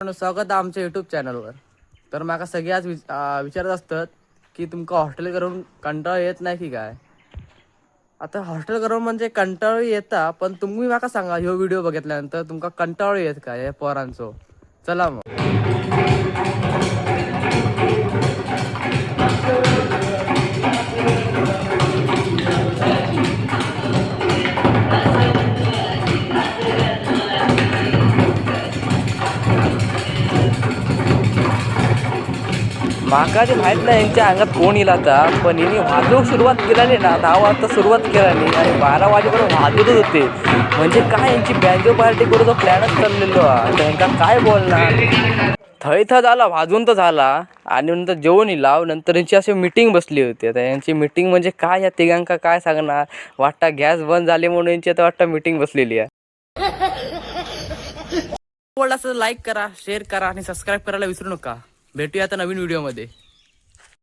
स्वागत आहे आमच्या युट्यूब चॅनलवर. तर माका सगळ्याच विचारत असतात की तुमका हॉस्टेल करून कंटाळा येत नाही की काय. आता हॉस्टेल करून म्हणजे कंटाळा येता, पण तुम्ही माका सांगा ह्यो व्हिडिओ बघितल्यानंतर तुमका कंटाळा येत काय या पोरांचो. चला मग. माका जे माहीत नाही यांच्या अंगात कोण येईल आता, पण यांनी वाजवूक सुरुवात केली ना. 10 वाजता सुरुवात केली आणि 12 वाजेपर्यंत वाजवतच होते. म्हणजे काय यांची बँजो पार्टी करूचा प्लॅनच चाललेलो हा. तर यांका काय बोलणार. थय झाला, वाजवून तर झाला आणि नंतर जेवण लाव. नंतर यांची अशी मीटिंग बसली होती. आता यांची मीटिंग म्हणजे काय, या तिघांका काय सांगणार. वाटता गॅस बंद झाले म्हणून यांची आता वाटतं मीटिंग बसलेली आहे. लाईक करा, शेअर करा आणि सबस्क्राईब करायला विसरू नका. भेटूया आता नवीन व्हिडिओमध्ये.